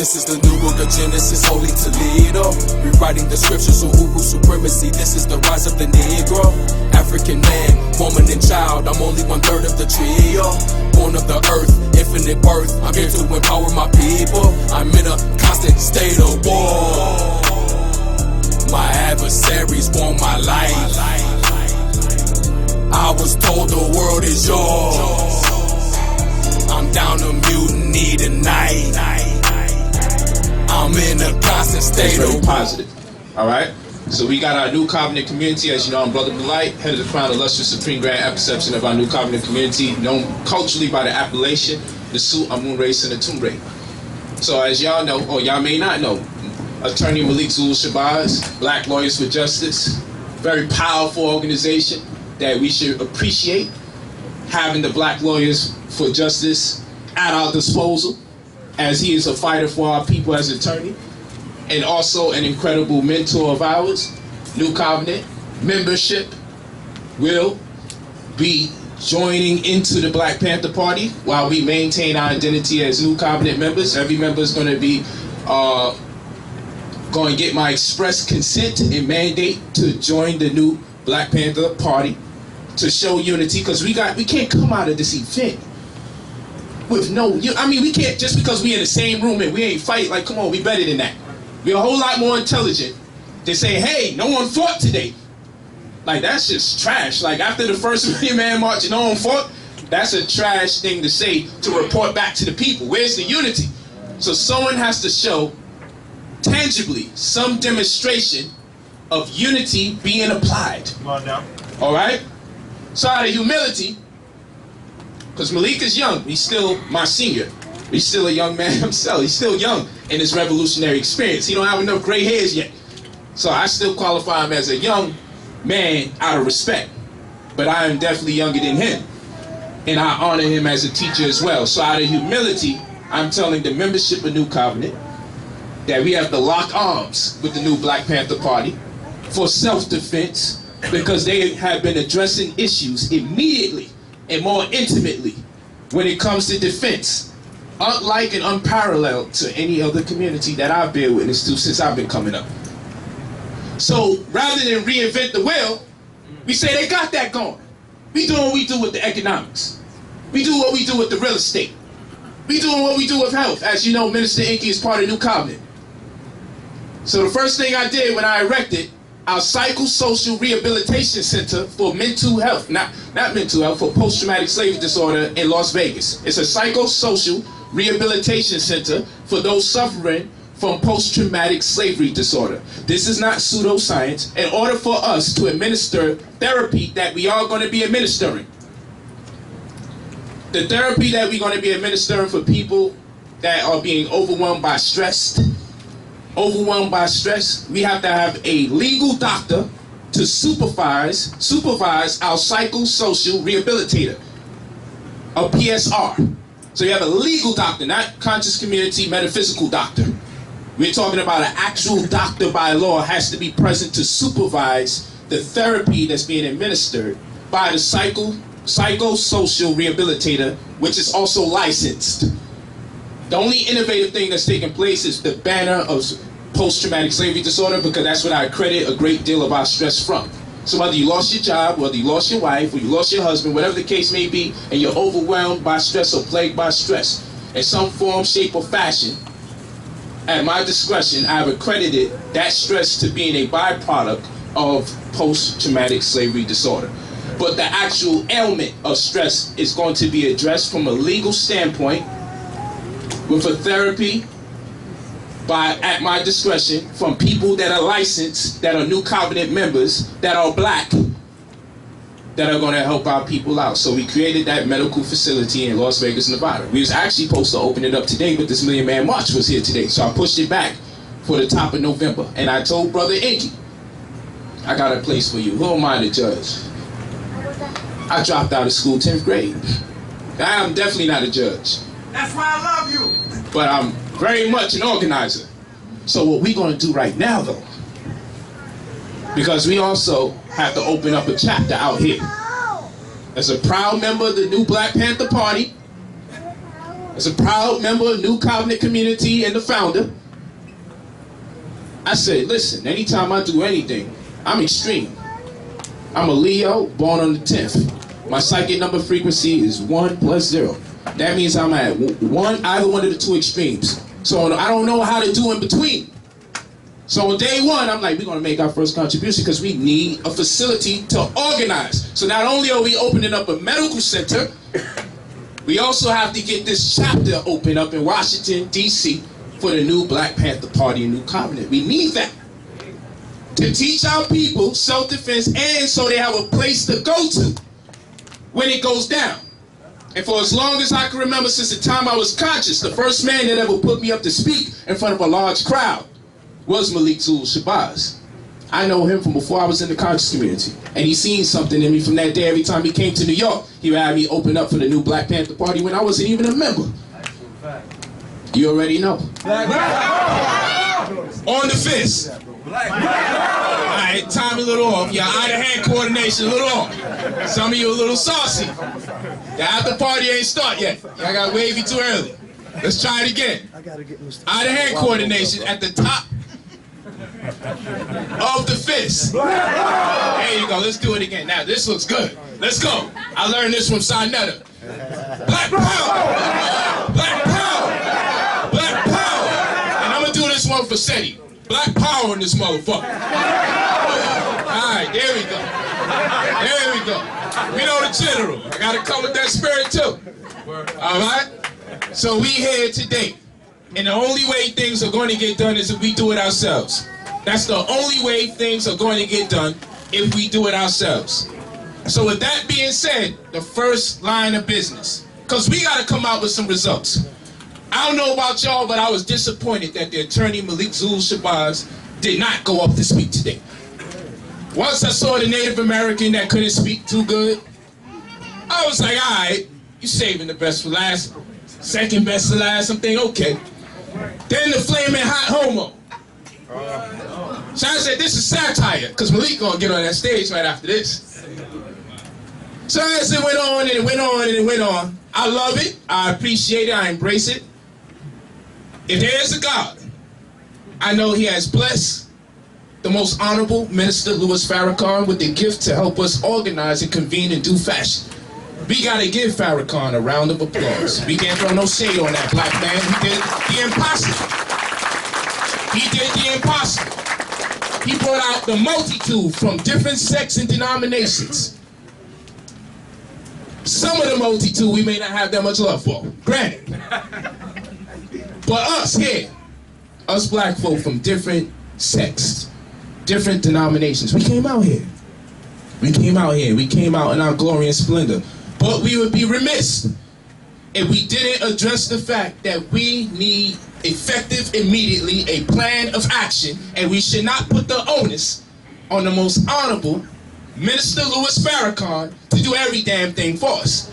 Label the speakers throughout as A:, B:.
A: This is the new book of Genesis, Holy Toledo. Rewriting the scriptures of Uru supremacy. This is the rise of the Negro. African man, woman and child. I'm only 1/3 of the trio. Born of the earth, infinite birth. I'm here to empower my people. I'm in a constant state of war. My adversaries want my life. I was told the world is yours. I'm down to mutiny tonight. I'm in a constant state of
B: positive. Alright? So we got our New Covenant community. As you know, I'm Brother Polight, head of the Crown Illustrious Supreme Grand Apperception of our New Covenant community, known culturally by the appellation, the Su Amun Race and the Tumbre. So as y'all know, or y'all may not know, Attorney Malik Zul Shabazz, Black Lawyers for Justice, very powerful organization that we should appreciate, having the Black Lawyers for Justice at our disposal, as he is a fighter for our people as attorney, and also an incredible mentor of ours. New Covenant membership will be joining into the Black Panther Party while we maintain our identity as New Covenant members. Every member is going to be going to get my express consent and mandate to join the new Black Panther Party to show unity, because we can't come out of this event with we can't, just because we in the same room and we ain't fight, like, come on, we better than that. We're a whole lot more intelligent than say, hey, no one fought today. Like, that's just trash. Like, after the first Million Man March and no one fought, that's a trash thing to say to report back to the people. Where's the unity? So someone has to show tangibly some demonstration of unity being applied.
C: Come on now.
B: All right? So out of humility, because Malik is young, he's still my senior. He's still a young man himself. He's still young in his revolutionary experience. He don't have enough gray hairs yet. So I still qualify him as a young man out of respect. But I am definitely younger than him. And I honor him as a teacher as well. So out of humility, I'm telling the membership of New Covenant that we have to lock arms with the new Black Panther Party for self-defense, because they have been addressing issues immediately and more intimately when it comes to defense, unlike and unparalleled to any other community that I've been witness to since I've been coming up. So rather than reinvent the wheel, we say they got that going. We doing what we do with the economics. We do what we do with the real estate. We doing what we do with health. As you know, Minister Inky is part of New Covenant. So the first thing I did when I erected our psychosocial rehabilitation center for mental health, not mental health, for post-traumatic slavery disorder in Las Vegas. It's a psychosocial rehabilitation center for those suffering from post-traumatic slavery disorder. This is not pseudoscience. In order for us to administer therapy that we are going to be administering, the therapy that we're going to be administering for people that are being overwhelmed by stress, we have to have a legal doctor to supervise our psychosocial rehabilitator, a PSR. So you have a legal doctor, not conscious community metaphysical doctor. We're talking about an actual doctor by law has to be present to supervise the therapy that's being administered by the psychosocial rehabilitator, which is also licensed. The only innovative thing that's taking place is the banner of post-traumatic slavery disorder, because that's what I credit a great deal of our stress from. So whether you lost your job, whether you lost your wife, or you lost your husband, whatever the case may be, and you're overwhelmed by stress or plagued by stress, in some form, shape, or fashion, at my discretion, I have accredited that stress to being a byproduct of post-traumatic slavery disorder. But the actual ailment of stress is going to be addressed from a legal standpoint with a therapy at my discretion from people that are licensed, that are New Covenant members, that are Black, that are going to help our people out. So we created that medical facility in Las Vegas, Nevada. We was actually supposed to open it up today, but this Million Man March was here today. So I pushed it back for the top of November. And I told Brother Inky, I got a place for you. Who am I to judge? I dropped out of school 10th grade. I am definitely not a judge.
C: That's why I love you.
B: But I'm very much an organizer. So what we're going to do right now, though, because we also have to open up a chapter out here. As a proud member of the new Black Panther Party, as a proud member of New Covenant community and the founder, I said, listen, anytime I do anything, I'm extreme. I'm a Leo, born on the 10th. My psychic number frequency is 1 plus 0. That means I'm at either one of the two extremes. So I don't know how to do in between. So on day one, I'm like, we're going to make our first contribution because we need a facility to organize. So not only are we opening up a medical center, we also have to get this chapter open up in Washington, D.C. for the new Black Panther Party and New Covenant. We need that to teach our people self-defense and so they have a place to go to when it goes down. And for as long as I can remember, since the time I was conscious, the first man that ever put me up to speak in front of a large crowd was Malik Zul Shabazz. I know him from before I was in the conscious community. And he seen something in me from that day. Every time he came to New York, he would have me open up for the new Black Panther Party when I wasn't even a member. You already know. On the fist. Alright, time a little off. Your eye-to-hand coordination a little off. Some of you a little saucy. The after party ain't start yet. Y'all got wavy too early. Let's try it again. Eye-to-hand coordination at the top of the fist. There you go. Let's do it again. Now this looks good. Let's go. I learned this from Sinetta. Black power. Black power. Black power. And I'm gonna do this one for SETI. Black power in this motherfucker. Alright, there we go. There we go. We know the general. I gotta come with that spirit too. Alright? So we here today. And the only way things are going to get done is if we do it ourselves. That's the only way things are going to get done if we do it ourselves. So with that being said, the first line of business. Because we gotta come out with some results. I don't know about y'all, but I was disappointed that the attorney Malik Zul Shabazz did not go up to speak today. Once I saw the Native American that couldn't speak too good, I was like, all right, you saving the best for last, second best for last. I'm thinking, okay. Then the flaming hot homo. So I said, this is satire, because Malik gonna get on that stage right after this. So as it went on and it went on and it went on, I love it, I appreciate it, I embrace it. If there is a God, I know he has blessed the most honorable Minister Louis Farrakhan with the gift to help us organize and convene in due fashion. We gotta give Farrakhan a round of applause. We can't throw no shade on that black man. He did the impossible. He did the impossible. He brought out the multitude from different sects and denominations. Some of the multitude we may not have that much love for, granted. But us here, us black folk from different sects, different denominations, we came out here. We came out here. We came out in our glory and splendor. But we would be remiss if we didn't address the fact that we need effective, immediately, a plan of action, and we should not put the onus on the most honorable Minister Louis Farrakhan to do every damn thing for us.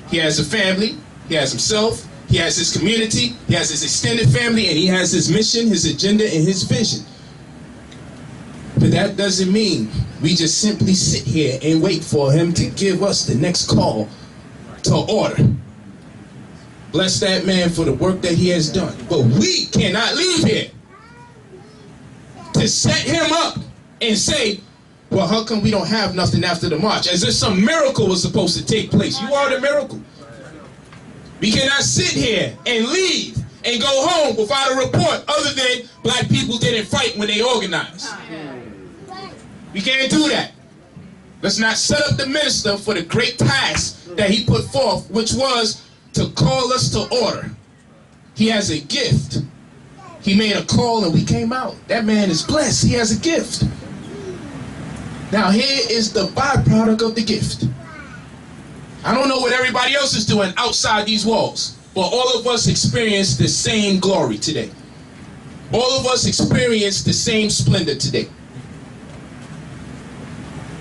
B: He has a family, he has himself, he has his community, he has his extended family, and he has his mission, his agenda, and his vision. But that doesn't mean we just simply sit here and wait for him to give us the next call to order. Bless that man for the work that he has done. But we cannot leave here to set him up and say, well, how come we don't have nothing after the march? As if some miracle was supposed to take place. You are the miracle. We cannot sit here and leave and go home without a report other than black people didn't fight when they organized. We can't do that. Let's not set up the minister for the great task that he put forth, which was to call us to order. He has a gift. He made a call and we came out. That man is blessed. He has a gift. Now here is the byproduct of the gift. I don't know what everybody else is doing outside these walls, but all of us experience the same glory today. All of us experience the same splendor today.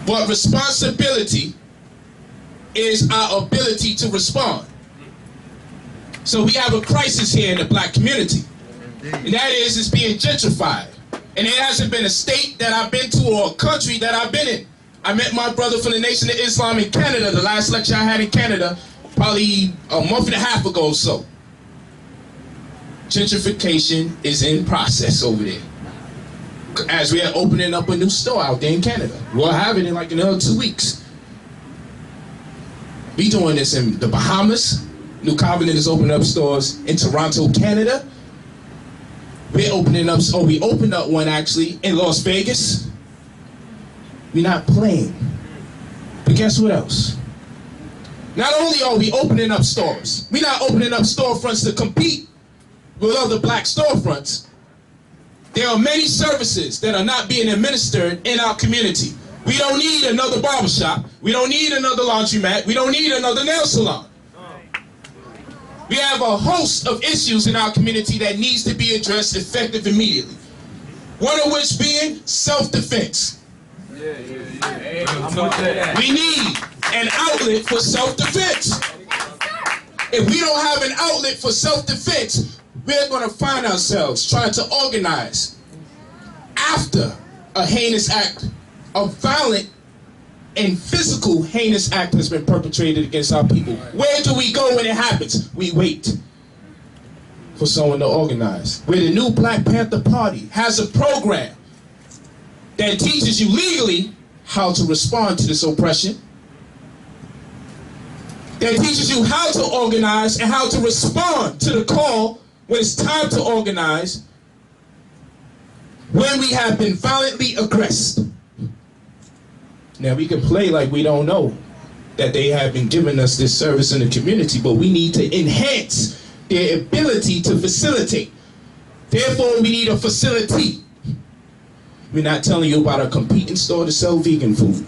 B: But responsibility is our ability to respond. So we have a crisis here in the black community. And that is, it's being gentrified. And it hasn't been a state that I've been to or a country that I've been in. I met my brother from the Nation of Islam in Canada, the last lecture I had in Canada, probably a month and a half ago or so. Gentrification is in process over there. As we are opening up a new store out there in Canada. We'll have it in like another 2 weeks. We doing this in the Bahamas. New Covenant is opening up stores in Toronto, Canada. We're opening up, we opened up one actually in Las Vegas. We're not playing. But guess what else? Not only are we opening up stores, we're not opening up storefronts to compete with other black storefronts. There are many services that are not being administered in our community. We don't need another barbershop. We don't need another laundromat. We don't need another nail salon. We have a host of issues in our community that needs to be addressed effective immediately. One of which being self-defense. We need an outlet for self-defense. If we don't have an outlet for self-defense, we're going to find ourselves trying to organize after a heinous act, a violent and physical heinous act has been perpetrated against our people. Where do we go when it happens? We wait for someone to organize. Where the new Black Panther Party has a program that teaches you legally how to respond to this oppression, that teaches you how to organize and how to respond to the call when it's time to organize, when we have been violently aggressed. Now we can play like we don't know that they have been giving us this service in the community, but we need to enhance their ability to facilitate. Therefore, we need a facility. We're not telling you about a competing store to sell vegan food.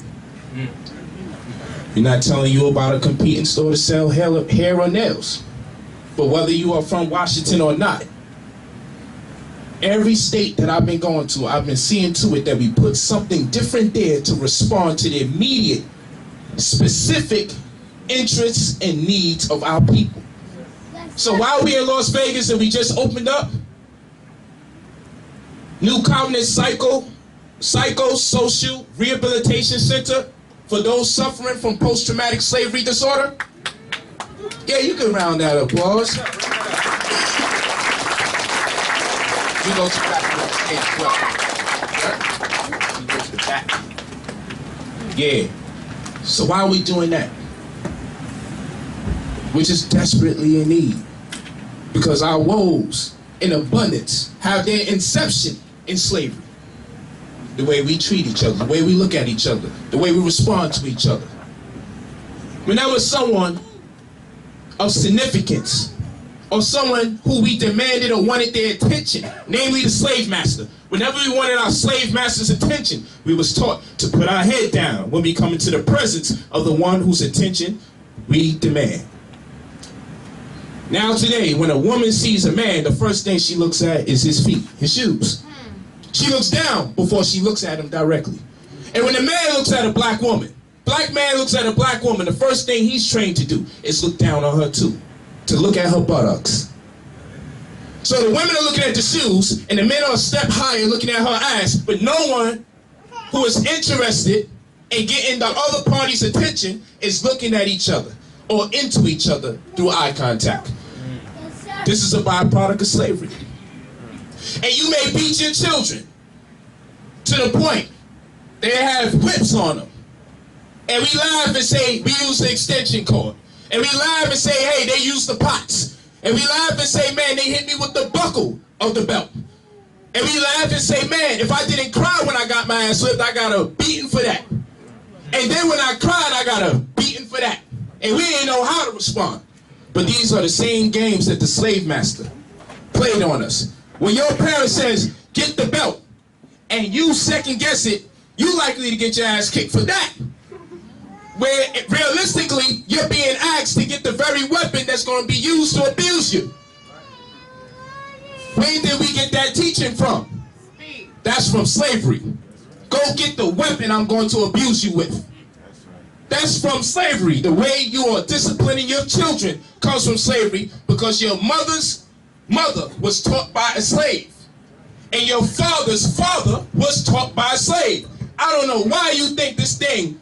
B: We're not telling you about a competing store to sell hair or nails. But whether you are from Washington or not, every state that I've been going to, I've been seeing to it that we put something different there to respond to the immediate, specific interests and needs of our people. So while we're in Las Vegas and we just opened up, New Covenant Psychosocial Rehabilitation Center for those suffering from post-traumatic slavery disorder. Yeah, you can round that up, applause. You go to the back. You go to the back. Yeah. So why are we doing that? We're just desperately in need. Because our woes in abundance have their inception in slavery. The way we treat each other, the way we look at each other, the way we respond to each other. Whenever someone of significance, or someone who we demanded or wanted their attention, namely the slave master. Whenever we wanted our slave master's attention, we was taught to put our head down when we come into the presence of the one whose attention we demand. Now today, when a woman sees a man, the first thing she looks at is his feet, his shoes. She looks down before she looks at him directly. And when a man looks at a black woman, black man looks at a black woman, the first thing he's trained to do is look down on her too. To look at her buttocks. So the women are looking at the shoes, and the men are a step higher looking at her ass, but no one who is interested in getting the other party's attention is looking at each other or into each other through eye contact. This is a byproduct of slavery. And you may beat your children to the point they have whips on them. And we laugh and say, we use the extension cord. And we laugh and say, hey, they use the pots. And we laugh and say, man, they hit me with the buckle of the belt. And we laugh and say, man, if I didn't cry when I got my ass whipped, I got a beating for that. And then when I cried, I got a beating for that. And we didn't know how to respond. But these are the same games that the slave master played on us. When your parent says, get the belt, and you second guess it, you likely to get your ass kicked for that. Where realistically, you're being asked to get the very weapon that's going to be used to abuse you. Where did we get that teaching from? That's from slavery. Go get the weapon I'm going to abuse you with. That's from slavery. The way you are disciplining your children comes from slavery because your mother's mother was taught by a slave. And your father's father was taught by a slave. I don't know why you think this thing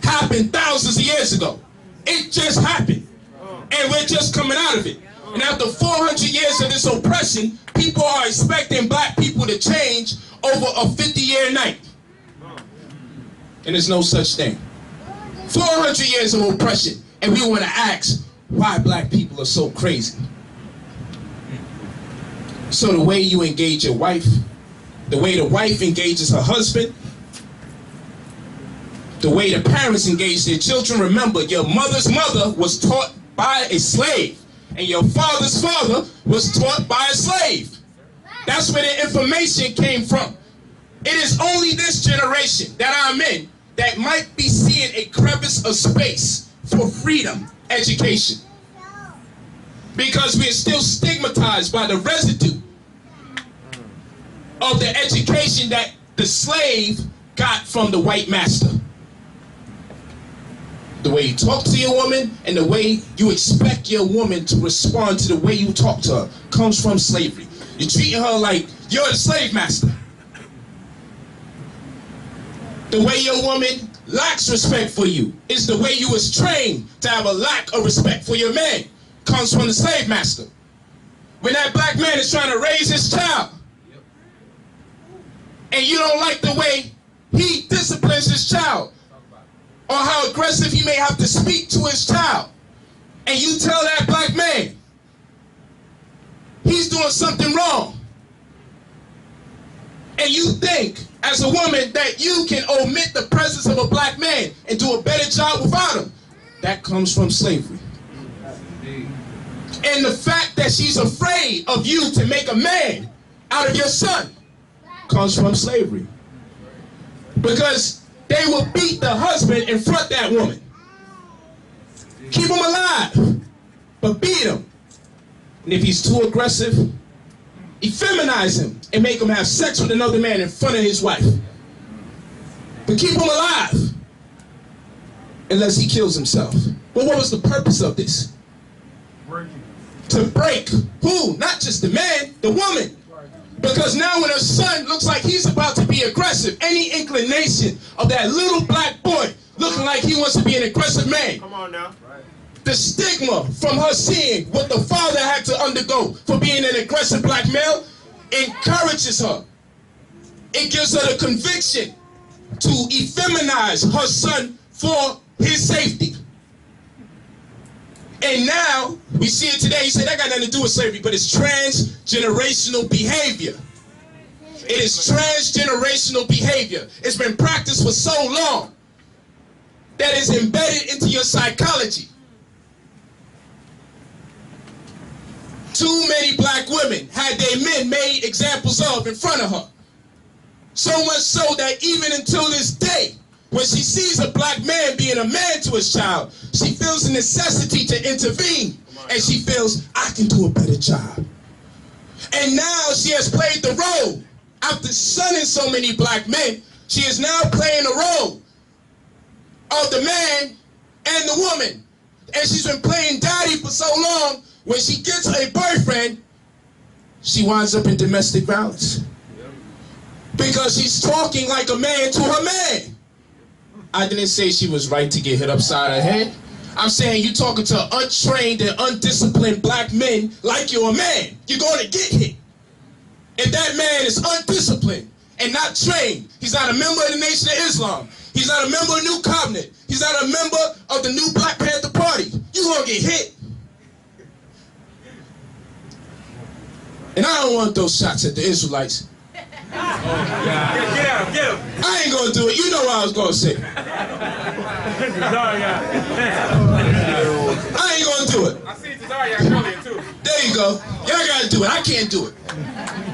B: happened thousands of years ago. It just happened. And we're just coming out of it. And after 400 years of this oppression, people are expecting black people to change over a 50-year night. And there's no such thing. 400 years of oppression, and we want to ask why black people are so crazy. So the way you engage your wife, the way the wife engages her husband, the way the parents engage their children. Remember, your mother's mother was taught by a slave, and your father's father was taught by a slave. That's where the information came from. It is only this generation that I'm in that might be seeing a crevice of space for freedom education. Because we are still stigmatized by the residue of the education that the slave got from the white master. The way you talk to your woman and the way you expect your woman to respond to the way you talk to her comes from slavery. You're treating her like you're the slave master. The way your woman lacks respect for you is the way you was trained to have a lack of respect for your man. Comes from the slave master. When that black man is trying to raise his child, and you don't like the way he disciplines his child, or how aggressive he may have to speak to his child, and you tell that black man he's doing something wrong, and you think as a woman that you can omit the presence of a black man and do a better job without him, that comes from slavery. And the fact that she's afraid of you to make a man out of your son comes from slavery. Because they will beat the husband in front of that woman. Keep him alive, but beat him. And if he's too aggressive, effeminize him and make him have sex with another man in front of his wife. But keep him alive, unless he kills himself. But what was the purpose of this? To break who? Not just the man, the woman. Because now when her son looks like he's about to be aggressive, any inclination of that little black boy looking like he wants to be an aggressive man,
C: come on now.
B: the stigma from her seeing what the father had to undergo for being an aggressive black male encourages her. It gives her the conviction to effeminize her son for his safety. And now, we see it today, he said that got nothing to do with slavery, but it's transgenerational behavior. It is transgenerational behavior. It's been practiced for so long that it's embedded into your psychology. Too many black women had their men made examples of in front of her. So much so that even until this day, when she sees a black man being a man to his child, she feels the necessity to intervene. And she feels, I can do a better job. And now she has played the role. After shunning so many black men, she is now playing the role of the man and the woman. And she's been playing daddy for so long, when she gets a boyfriend, she winds up in domestic violence. Because she's talking like a man to her man. I didn't say she was right to get hit upside her head. I'm saying you talking to untrained and undisciplined black men like you're a man. You're going to get hit. If that man is undisciplined and not trained, he's not a member of the Nation of Islam. He's not a member of New Covenant. He's not a member of the new Black Panther Party. You're going to get hit. And I don't want those shots at the Israelites.
C: Get him.
B: I ain't gonna do it. You know what I was gonna say. I ain't gonna do it.
C: I see Cesaria earlier too.
B: There you go. Y'all gotta do it. I can't do it.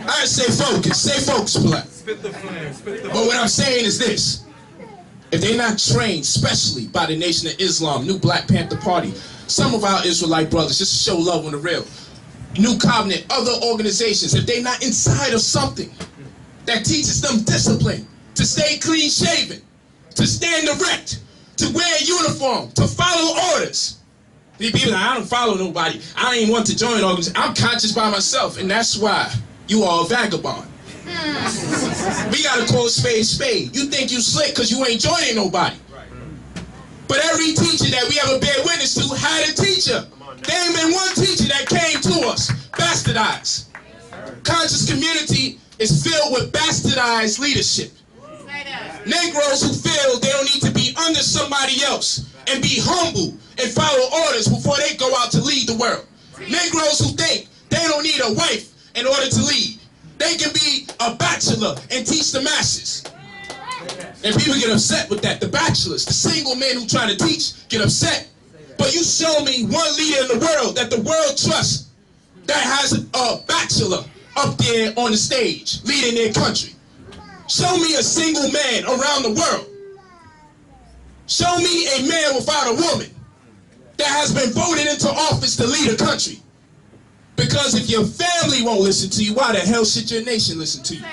B: I stay focused. Stay focused, Polight.
C: Spit the flame.
B: But what I'm saying is this. If they're not trained, especially by the Nation of Islam, New Black Panther Party, some of our Israelite brothers, just to show love on the real, New Covenant, other organizations, if they're not inside of something that teaches them discipline, to stay clean shaven, to stand erect, to wear a uniform, to follow orders. These people, I don't follow nobody. I don't even want to join an organization. I'm conscious by myself, and that's why you are a vagabond. We gotta call a spade. You think you slick because you ain't joining nobody. But every teacher that we ever bear witness to had a teacher. There ain't been one teacher that came to us bastardized. Conscious community is filled with bastardized leadership. Negroes who feel they don't need to be under somebody else and be humble and follow orders before they go out to lead the world. Negroes who think they don't need a wife in order to lead. They can be a bachelor and teach the masses. And people get upset with that. The bachelors, the single men who try to teach, get upset. But you show me one leader in the world that the world trusts that has a bachelor up there on the stage leading their country. Show me a single man around the world. Show me a man without a woman that has been voted into office to lead a country. Because if your family won't listen to you, why the hell should your nation listen to you?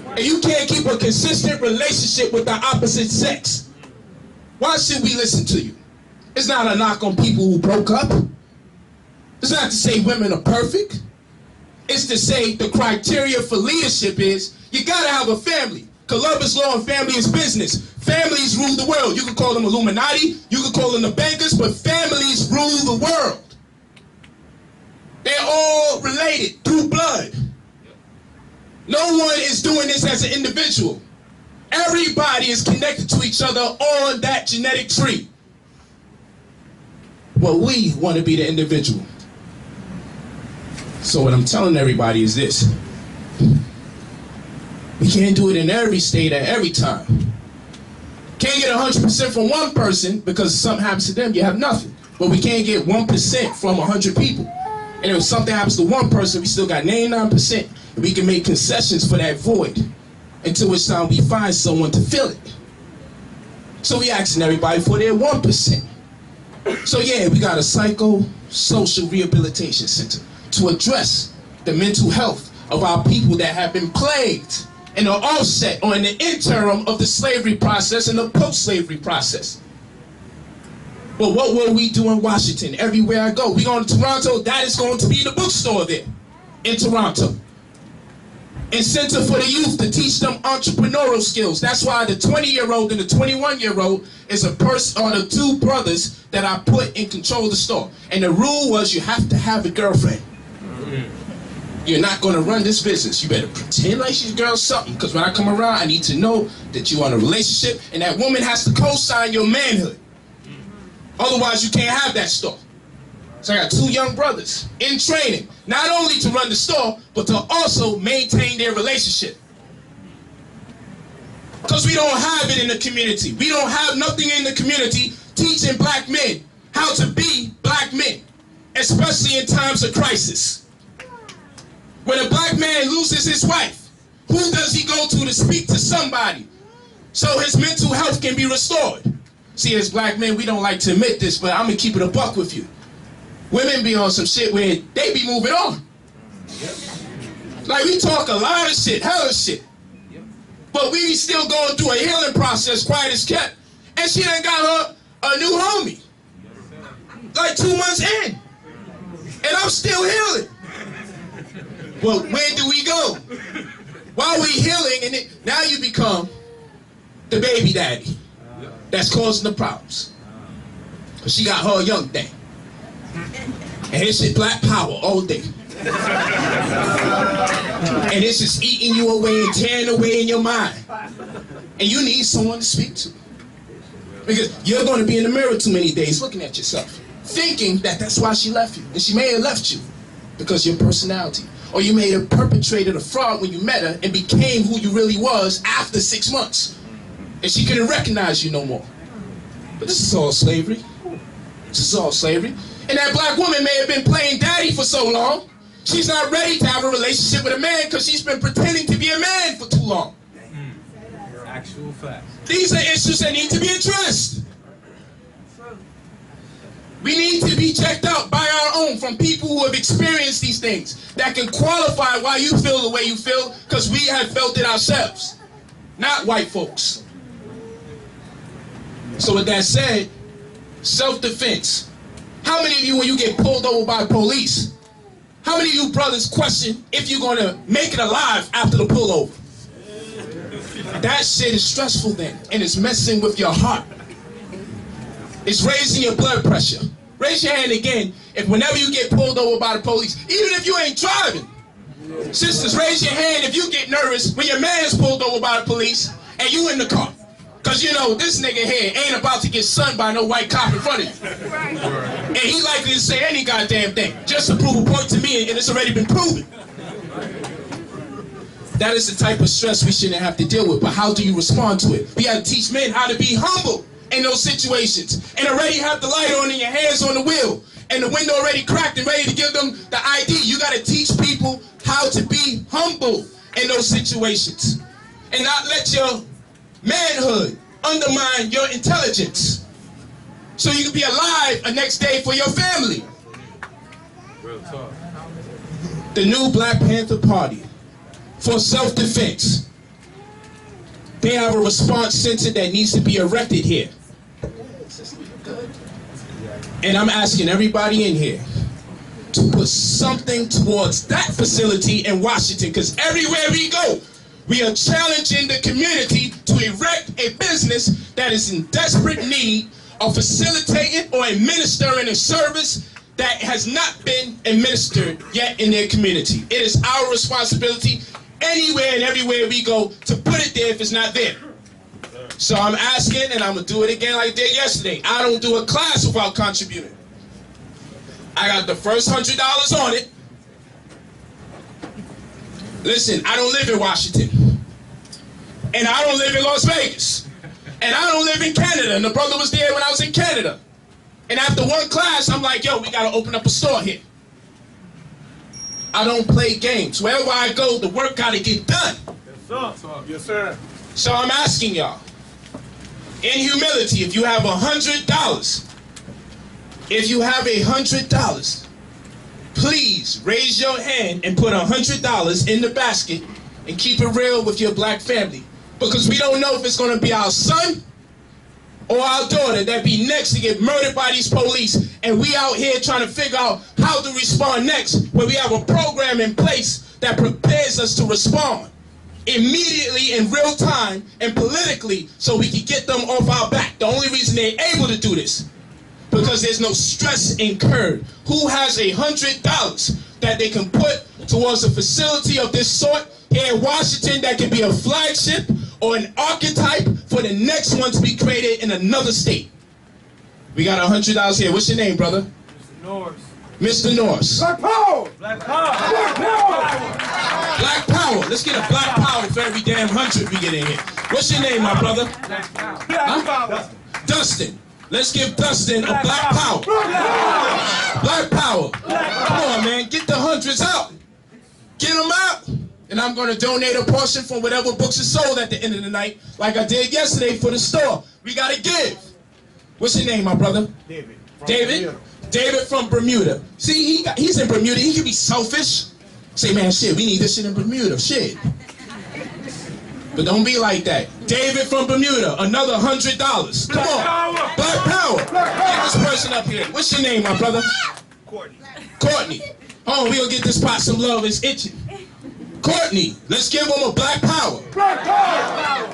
B: And you can't keep a consistent relationship with the opposite sex. Why should we listen to you? It's not a knock on people who broke up. It's not to say women are perfect. It's to say the criteria for leadership is you gotta have a family. Columbus law and family is business. Families rule the world. You can call them Illuminati, you can call them the bankers, but families rule the world. They're all related through blood. No one is doing this as an individual. Everybody is connected to each other on that genetic tree. Well, we want to be the individual. So what I'm telling everybody is this. We can't do it in every state at every time. Can't get 100% from one person because if something happens to them, you have nothing. But we can't get 1% from 100 people. And if something happens to one person, we still got 99%. And we can make concessions for that void until it's time we find someone to fill it. So we asking everybody for their 1%. So yeah, we got a psycho-social rehabilitation center to address the mental health of our people that have been plagued in the offset or in the interim of the slavery process and the post-slavery process. But what will we do in Washington? Everywhere I go. We going to Toronto, that is going to be the bookstore there in Toronto. And Center for the Youth to teach them entrepreneurial skills. That's why the 20-year-old and the 21-year-old is a person, or the two brothers that I put in control of the store. And the rule was you have to have a girlfriend. You're not going to run this business. You better pretend like she's girl something, because when I come around, I need to know that you're in a relationship, and that woman has to co-sign your manhood. Otherwise, you can't have that store. So I got two young brothers in training, not only to run the store, but to also maintain their relationship. Because we don't have it in the community. We don't have nothing in the community teaching black men how to be black men, especially in times of crisis. When a black man loses his wife, who does he go to speak to somebody so his mental health can be restored? See, as black men, we don't like to admit this, but I'm going to keep it a buck with you. Women be on some shit where they be moving on. Like, we talk a lot of shit, hella shit. But we still going through a healing process, quiet as kept. And she done got her a new homie. Like 2 months in. And I'm still healing. Well, where do we go? While we healing, and now you become the baby daddy that's causing the problems. Because she got her young thing. And it's just black power all day. And it's just eating you away and tearing away in your mind. And you need someone to speak to. Because you're going to be in the mirror too many days looking at yourself, thinking that that's why she left you. And she may have left you because of your personality. Or you may have perpetrated a fraud when you met her and became who you really was after 6 months. And she couldn't recognize you no more. But this is all slavery. This is all slavery. And that black woman may have been playing daddy for so long, she's not ready to have a relationship with a man because she's been pretending to be a man for too long.
C: Actual facts.
B: These are issues that need to be addressed. We need to be checked out by our own from people who have experienced these things that can qualify why you feel the way you feel, because we have felt it ourselves, not white folks. So with that said, self-defense. How many of you, when you get pulled over by police, how many of you brothers question if you're going to make it alive after the pullover? That shit is stressful then, and it's messing with your heart. It's raising your blood pressure. Raise your hand again if whenever you get pulled over by the police, even if you ain't driving. Sisters, raise your hand if you get nervous when your man is pulled over by the police and you in the car. Because you know, this nigga here ain't about to get sunned by no white cop in front of you. And he likely to say any goddamn thing just to prove a point to me, and it's already been proven. That is the type of stress we shouldn't have to deal with, but how do you respond to it? We got to teach men how to be humble in those situations and already have the light on and your hands on the wheel and the window already cracked and ready to give them the ID. You got to teach people how to be humble in those situations and not let your manhood undermine your intelligence so you can be alive the next day for your family.
C: Real talk.
B: The new Black Panther Party for self-defense. They have a response center that needs to be erected here. And I'm asking everybody in here to put something towards that facility in Washington, because everywhere we go, we are challenging the community to erect a business that is in desperate need of facilitating or administering a service that has not been administered yet in their community. It is our responsibility anywhere and everywhere we go to put it there if it's not there. So I'm asking, and I'm going to do it again like I did yesterday. I don't do a class without contributing. I got the first $100 on it. Listen, I don't live in Washington. And I don't live in Las Vegas. And I don't live in Canada. And the brother was there when I was in Canada. And after one class, I'm like, yo, we got to open up a store here. I don't play games. Wherever I go, the work got to get done.
C: Yes, sir. Yes, sir.
B: So I'm asking y'all, in humility, if you have $100, please raise your hand and put $100 in the basket and keep it real with your black family. Because we don't know if it's going to be our son or our daughter that be next to get murdered by these police, and we out here trying to figure out how to respond next when we have a program in place that prepares us to respond immediately in real time and politically so we can get them off our back. The only reason they're able to do this because there's no stress incurred. Who has $100 that they can put towards a facility of this sort here in Washington that can be a flagship or an archetype for the next one to be created in another state? We got $100 here. What's your name, brother?
C: Mr. Norris.
B: Mr. Norris.
D: Black power!
C: Black power! Black power!
B: Black power. Let's get a black power for every damn 100 we get in here. What's your name, my brother?
C: Black power!
B: Huh? Dustin. Let's give Dustin a black power. Black power. Come on, man. Get the hundreds out. Get them out. And I'm going to donate a portion from whatever books are sold at the end of the night, like I did yesterday for the store. We got to give. What's your name, my brother?
D: David.
B: David? David from Bermuda. See, he's in Bermuda. He can be selfish. Say, man, shit, we need this shit in Bermuda. Shit. But don't be like that. David from Bermuda, another $100. Come on. Black power. Get this person up here. What's your name, my brother?
C: Courtney.
B: Courtney. Hold on, we gonna get this pot some love. It's itching. Courtney, let's give him a black power.
D: Black power!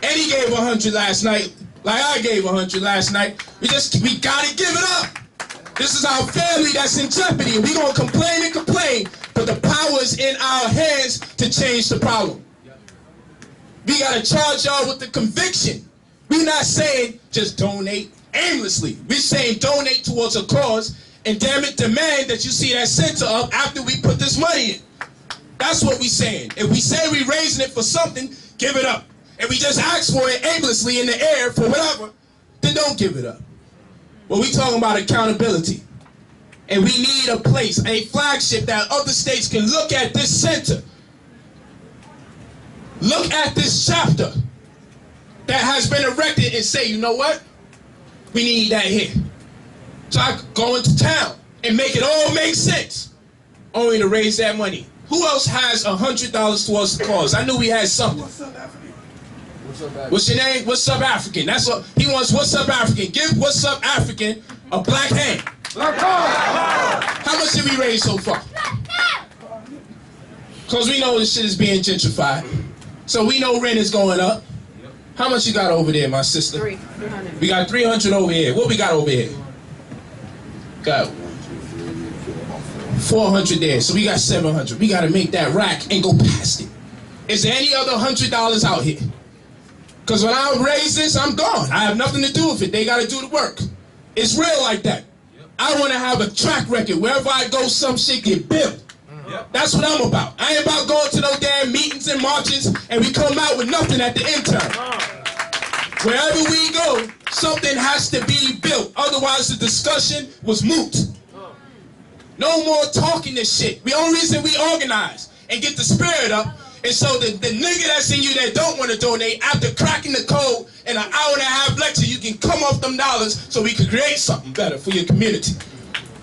B: And he gave 100 last night, like I gave 100 last night. We gotta give it up. This is our family that's in jeopardy. We gonna complain and complain, but the power is in our hands to change the problem. We gotta charge y'all with the conviction. We're not saying just donate aimlessly. We're saying donate towards a cause, and damn it, demand that you see that center up after we put this money in. That's what we're saying. If we say we're raising it for something, give it up. If we just ask for it aimlessly in the air for whatever, then don't give it up. Well, we talking about accountability. And we need a place, a flagship that other states can look at this center. Look at this chapter that has been erected and say, you know what? We need that here. So I could go into town and make it all make sense, only to raise that money. Who else has $100 towards the cause? I knew we had something.
D: What's up, African?
B: What's your name? What's up, African? That's what he wants. What's up, African? Give What's up, African a black hand.
D: Black power!
B: How much did we raise so far? Because we know this shit is being gentrified. So we know rent is going up. How much you got over there, my sister?
E: 300.
B: We got 300 over here. What we got over here? Got 400 there, so we got 700. We gotta make that rack and go past it. Is there any other $100 out here? Because when I raise this, I'm gone. I have nothing to do with it. They gotta do the work. It's real like that. I wanna have a track record. Wherever I go, some shit get built. That's what I'm about. I ain't about going to no damn meetings and marches and we come out with nothing at the end time. Wherever we go, something has to be built. Otherwise, the discussion was moot. No more talking this shit. The only reason we organize and get the spirit up is so that the nigga that's in you that don't want to donate, after cracking the code in an hour and a half lecture, you can come off them dollars so we can create something better for your community.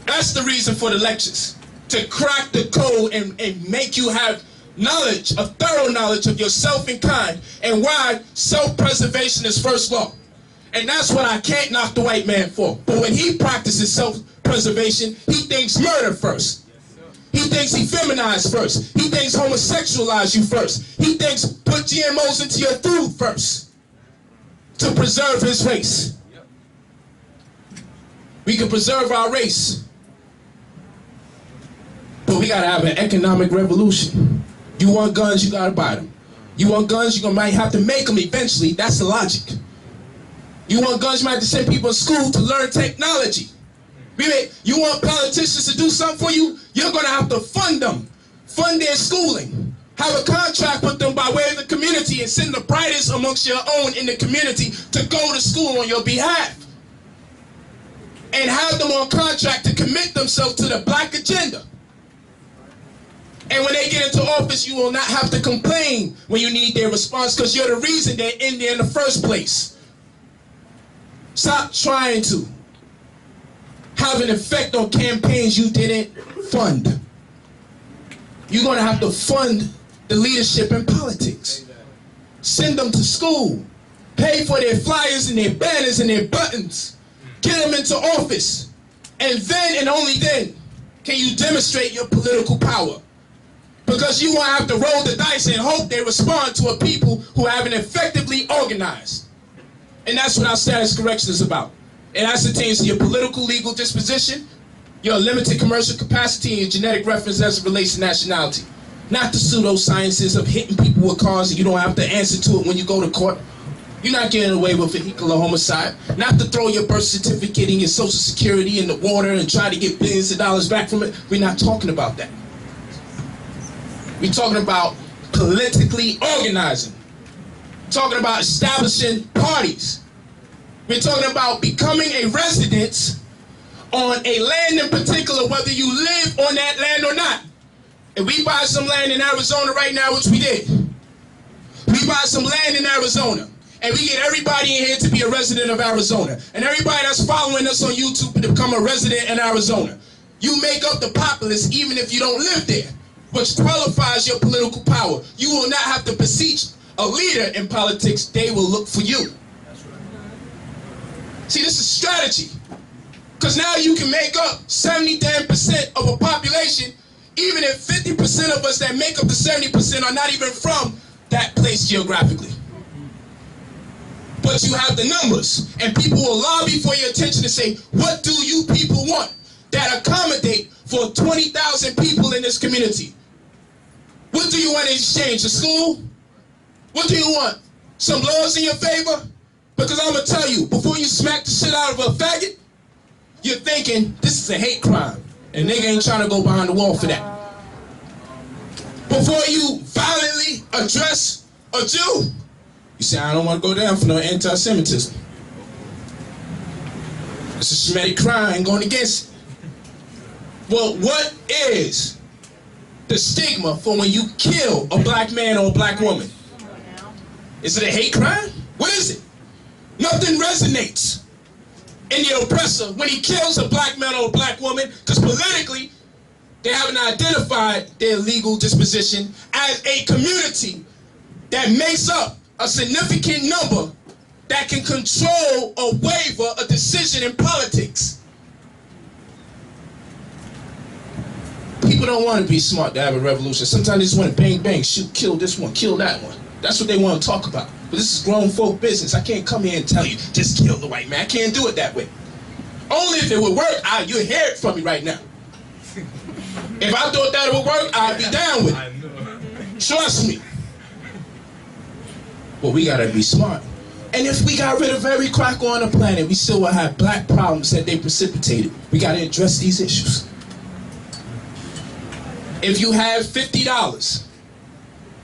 B: That's the reason for the lectures. To crack the code and make you have knowledge, a thorough knowledge of yourself and kind, and why self-preservation is first law. And that's what I can't knock the white man for. But when he practices self-preservation, he thinks murder first. He thinks he feminized first. He thinks homosexualize you first. He thinks put GMOs into your food first to preserve his race. We can preserve our race, but we gotta have an economic revolution. You want guns, you gotta buy them. You want guns, you might have to make them eventually. That's the logic. You want guns, you might have to send people to school to learn technology. You want politicians to do something for you, you're gonna have to fund them. Fund their schooling. Have a contract with them by way of the community and send the brightest amongst your own in the community to go to school on your behalf. And have them on contract to commit themselves to the black agenda. And when they get into office, you will not have to complain when you need their response because you're the reason they're in there in the first place. Stop trying to have an effect on campaigns you didn't fund. You're going to have to fund the leadership in politics. Send them to school. Pay for their flyers and their banners and their buttons. Get them into office. And then and only then can you demonstrate your political power. Because you won't have to roll the dice and hope they respond to a people who haven't effectively organized. And that's what our status correction is about. It ascertains your political legal disposition, your limited commercial capacity, and your genetic reference as it relates to nationality. Not the pseudosciences of hitting people with cars and you don't have to answer to it when you go to court. You're not getting away with vehicular homicide. Not to throw your birth certificate and your social security in the water and try to get billions of dollars back from it. We're not talking about that. We're talking about politically organizing. We're talking about establishing parties. We're talking about becoming a resident on a land in particular, whether you live on that land or not. If we buy some land in Arizona right now, which we did, we buy some land in Arizona, and we get everybody in here to be a resident of Arizona, and everybody that's following us on YouTube to become a resident in Arizona. You make up the populace even if you don't live there, which qualifies your political power. You will not have to beseech a leader in politics. They will look for you. See, this is strategy. Because now you can make up 70% of a population, even if 50% of us that make up the 70% are not even from that place geographically. But you have the numbers, and people will lobby for your attention and say, what do you people want that accommodate for 20,000 people in this community? What do you want in exchange? A school? What do you want? Some laws in your favor? Because I'm going to tell you, before you smack the shit out of a faggot, you're thinking, this is a hate crime. And nigga ain't trying to go behind the wall for that. Before you violently address a Jew, you say, I don't want to go down for no anti-Semitism. It's a Semitic crime going against it. Well, what is the stigma for when you kill a black man or a black woman? Is it a hate crime? What is it? Nothing resonates in the oppressor when he kills a black man or a black woman, because politically, they haven't identified their legal disposition as a community that makes up a significant number that can control or waiver a decision in politics. People don't want to be smart to have a revolution. Sometimes they just want to bang, bang, shoot, kill this one, kill that one. That's what they want to talk about. But this is grown folk business. I can't come here and tell you, just kill the white man. I can't do it that way. Only if it would work, you'd hear it from me right now. If I thought that it would work, I'd be down with it. Trust me. But we gotta be smart. And if we got rid of every cracker on the planet, we still will have black problems that they precipitated. We gotta address these issues. If you have $50,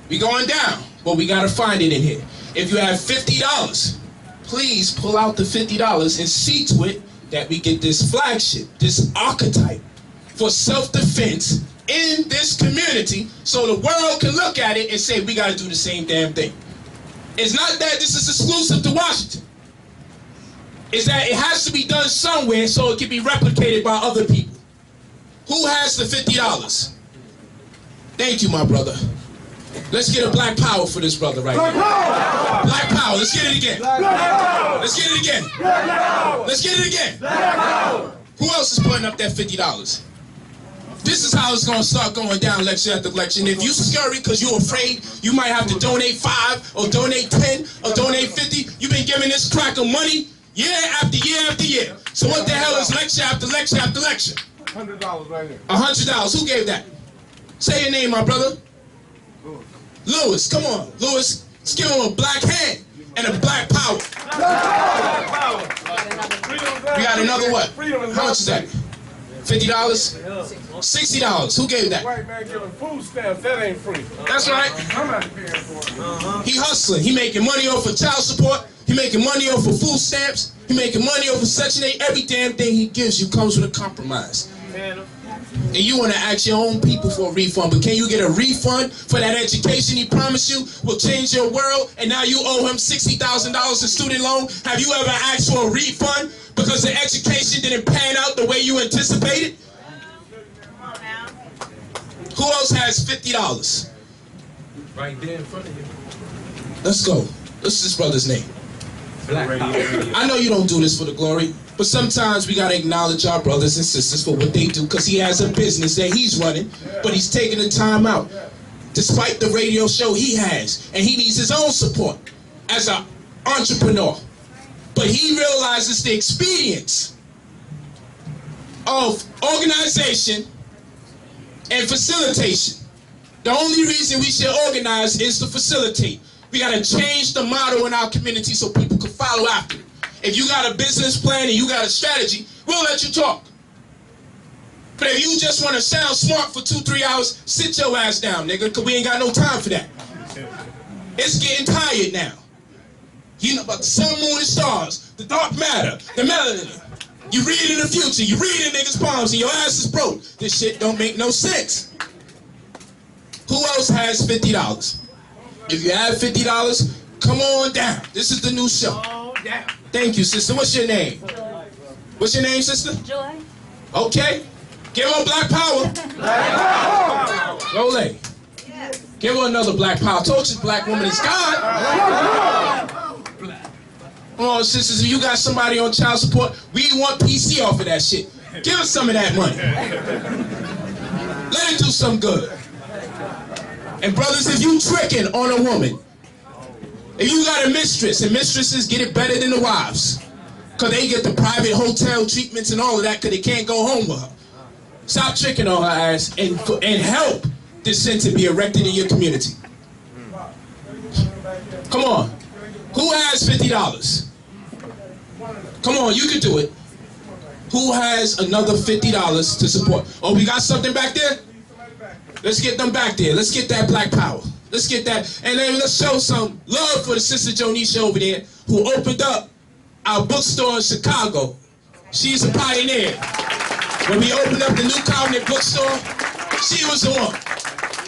B: we going down, but we gotta find it in here. If you have $50, please pull out the $50 and see to it that we get this flagship, this archetype for self-defense in this community so the world can look at it and say we gotta do the same damn thing. It's not that this is exclusive to Washington. It's that it has to be done somewhere so it can be replicated by other people. Who has the $50? Thank you, my brother. Let's get a black power for this brother right now. Black power. Let's get it again. Let's get it again. Let's get it again. Who else is putting up that $50? This is how it's going to start going down lecture after lecture. And if you scurry because you're afraid you might have to donate 5 or donate 10 or donate 50, you've been giving this cracker money year after year after year. So what the hell is lecture after lecture after lecture?
D: $100 right here.
B: $100. Who gave that? Say your name, my brother. Lewis. Come on, Lewis. Let's give him a black hand and a black power. We got another what? How much is that? $50? $60. Who gave that?
D: White man giving food stamps, that ain't free.
B: That's right.
D: I'm not paying for it.
B: He hustling. He making money off of child support. He making money off of food stamps. He making money off of Section 8. Every damn thing he gives you comes with a compromise. And you want to ask your own people for a refund, but can you get a refund for that education he promised you will change your world, and now you owe him $60,000 in student loan? Have you ever asked for a refund because the education didn't pan out the way you anticipated? Who else has $50?
C: Right there in front of you.
B: Let's go. What's this brother's name?
C: Black power.
B: I know you don't do this for the glory, but sometimes we gotta acknowledge our brothers and sisters for what they do, because he has a business that he's running, but he's taking the time out. Despite the radio show he has, and he needs his own support as an entrepreneur. But he realizes the expedience of organization and facilitation. The only reason we should organize is to facilitate. We gotta change the model in our community so people can follow after it. If you got a business plan and you got a strategy, we'll let you talk. But if you just want to sound smart for 2-3 hours, sit your ass down, nigga, because we ain't got no time for that. It's getting tired now. You know about the sun, moon, and stars, the dark matter, the melanin. You read in the future, you read in niggas' palms, and your ass is broke. This shit don't make no sense. Who else has $50? If you have $50, come on down. This is the new show. Thank you, sister. What's your name? What's your name, sister?
E: Joy.
B: Okay. Give her black power.
D: Black power.
B: Rolay.
E: Yes.
B: Give her another black power. I told you, black woman is God. Come on, sisters. If you got somebody on child support, we want PC off of that shit. Give us some of that money. Let it do some good. And brothers, if you tricking on a woman, if you got a mistress, and mistresses get it better than the wives, because they get the private hotel treatments and all of that because they can't go home with her. Stop tricking on her ass and help this center be erected in your community. Come on. Who has $50? Come on, you can do it. Who has another $50 to support? Oh, we got something back there? Let's get them back there. Let's get that black power. Let's get that. And then let's show some love for the sister Jonisha over there who opened up our bookstore in Chicago. She's a pioneer. When we opened up the New Covenant bookstore, she was the one.